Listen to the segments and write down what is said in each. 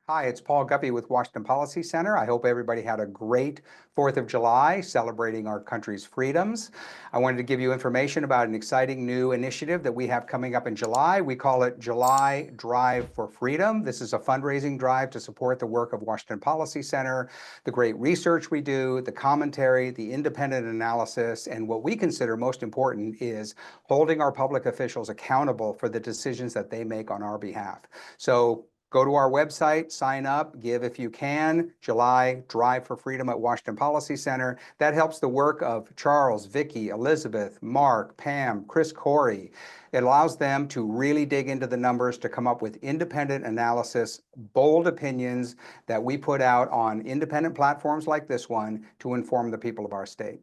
Hi, it's Paul Guppy with Washington Policy Center. I hope everybody had a great 4th of July celebrating our country's freedoms. I wanted to give you information about an exciting new initiative that we have coming up in July. We call it July Drive for Freedom. This is a fundraising drive to support the work of Washington Policy Center, the great research we do, the commentary, the independent analysis, and what we consider most important is holding our public officials accountable for the decisions that they make on our behalf. So go to our website, sign up, give if you can. July Drive for Freedom at Washington Policy Center. That helps the work of Charles, Vicki, Elizabeth, Mark, Pam, Chris Corey. It allows them to really dig into the numbers to come up with independent analysis, bold opinions that we put out on independent platforms like this one to inform the people of our state.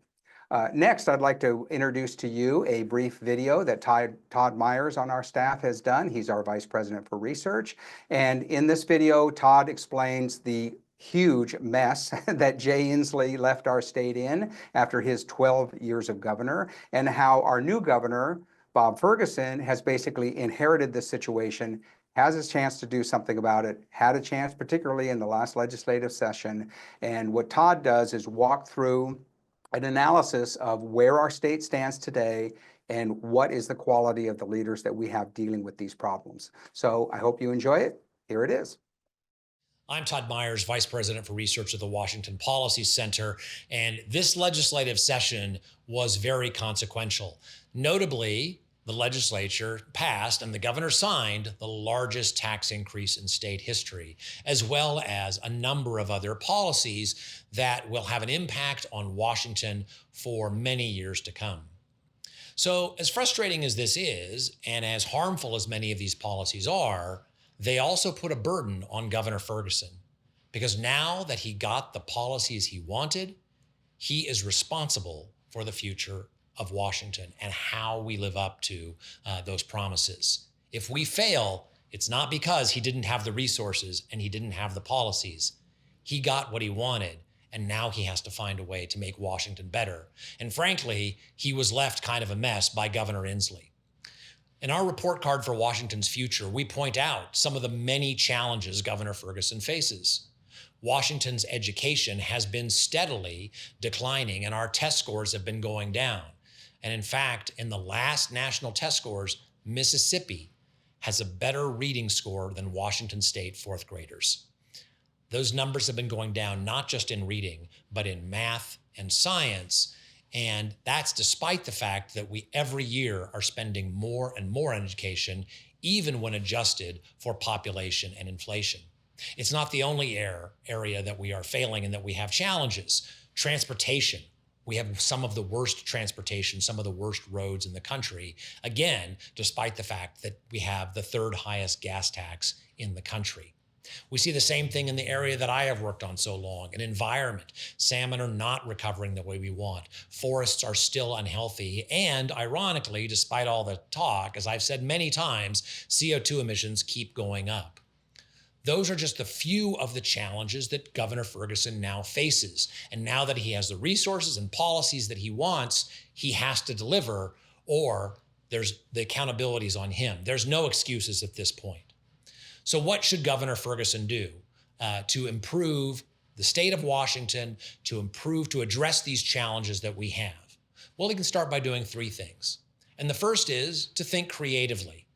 Next, I'd like to introduce to you a brief video that Todd Myers on our staff has done. He's our Vice President for Research. And in this video, Todd explains the huge mess that Jay Inslee left our state in after his 12 years of governor, and how our new governor, Bob Ferguson, has basically inherited this situation, has a chance to do something about it, had a chance particularly in the last legislative session. And what Todd does is walk through an analysis of where our state stands today and what is the quality of the leaders that we have dealing with these problems. So I hope you enjoy it. Here it is. I'm Todd Myers, Vice President for Research at the Washington Policy Center, and this legislative session was very consequential. Notably, the legislature passed and the governor signed the largest tax increase in state history, as well as a number of other policies that will have an impact on Washington for many years to come. So as frustrating as this is, and as harmful as many of these policies are, they also put a burden on Governor Ferguson, because now that he got the policies he wanted, he is responsible for the future of Washington and how we live up to those promises. If we fail, it's not because he didn't have the resources and he didn't have the policies. He got what he wanted, and now he has to find a way to make Washington better. And frankly, he was left kind of a mess by Governor Inslee. In our report card for Washington's future, we point out some of the many challenges Governor Ferguson faces. Washington's education has been steadily declining, and our test scores have been going down. And in fact, in the last national test scores, Mississippi has a better reading score than Washington State fourth graders. Those numbers have been going down, not just in reading, but in math and science. And that's despite the fact that we every year are spending more and more on education, even when adjusted for population and inflation. It's not the only area that we are failing and that we have challenges. Transportation. We have some of the worst transportation, some of the worst roads in the country, again, despite the fact that we have the third highest gas tax in the country. We see the same thing in the area that I have worked on so long, an environment. Salmon are not recovering the way we want. Forests are still unhealthy. And ironically, despite all the talk, as I've said many times, CO2 emissions keep going up. Those are just a few of the challenges that Governor Ferguson now faces. And now that he has the resources and policies that he wants, he has to deliver, or there's the accountability is on him. There's no excuses at this point. So what should Governor Ferguson do to improve the state of Washington, to address these challenges that we have? Well, he can start by doing three things. And the first is to think creatively.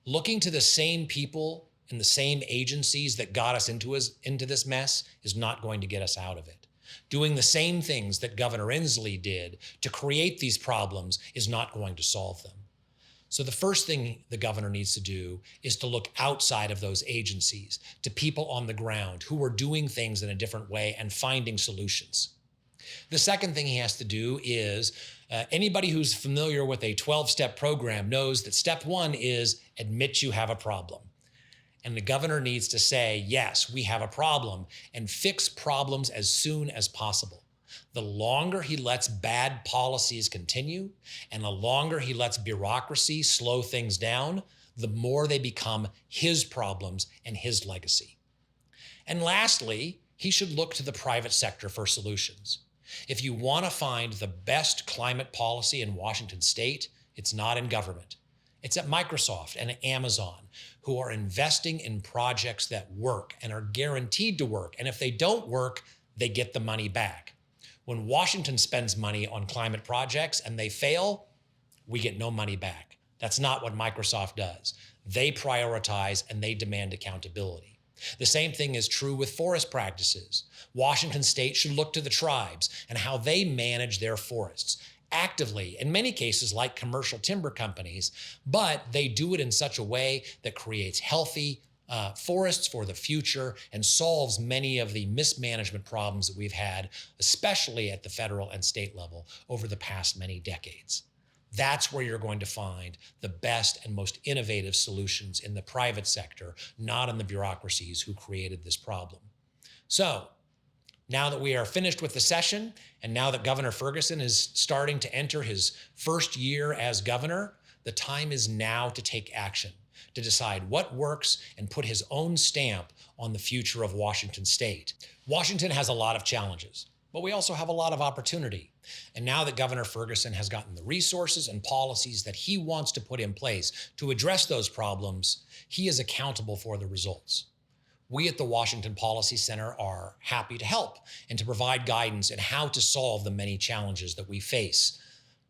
Looking to the same people and the same agencies that got us into this mess is not going to get us out of it. Doing the same things that Governor Inslee did to create these problems is not going to solve them. So the first thing the governor needs to do is to look outside of those agencies to people on the ground who are doing things in a different way and finding solutions. The second thing he has to do is anybody who's familiar with a 12-step program knows that step one is admit you have a problem. And the governor needs to say, yes, we have a problem, and fix problems as soon as possible. The longer he lets bad policies continue and the longer he lets bureaucracy slow things down, the more they become his problems and his legacy. And lastly, he should look to the private sector for solutions. If you want to find the best climate policy in Washington state, it's not in government. It's at Microsoft and at Amazon, who are investing in projects that work and are guaranteed to work. And if they don't work, they get the money back. When Washington spends money on climate projects and they fail, we get no money back. That's not what Microsoft does. They prioritize and they demand accountability. The same thing is true with forest practices. Washington state should look to the tribes and how they manage their forests actively, in many cases like commercial timber companies, but they do it in such a way that creates healthy forests for the future and solves many of the mismanagement problems that we've had, especially at the federal and state level over the past many decades. That's where you're going to find the best and most innovative solutions in the private sector, not in the bureaucracies who created this problem. So, now that we are finished with the session, and now that Governor Ferguson is starting to enter his first year as governor, the time is now to take action, to decide what works and put his own stamp on the future of Washington state. Washington has a lot of challenges, but we also have a lot of opportunity. And now that Governor Ferguson has gotten the resources and policies that he wants to put in place to address those problems, he is accountable for the results. We at the Washington Policy Center are happy to help and to provide guidance in how to solve the many challenges that we face.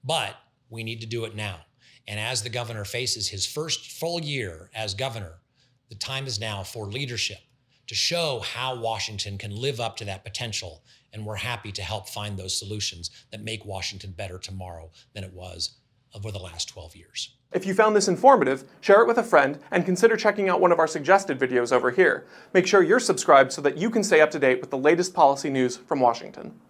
But we need to do it now. And as the governor faces his first full year as governor, the time is now for leadership to show how Washington can live up to that potential. And we're happy to help find those solutions that make Washington better tomorrow than it was over the last 12 years. If you found this informative, share it with a friend and consider checking out one of our suggested videos over here. Make sure you're subscribed so that you can stay up to date with the latest policy news from Washington.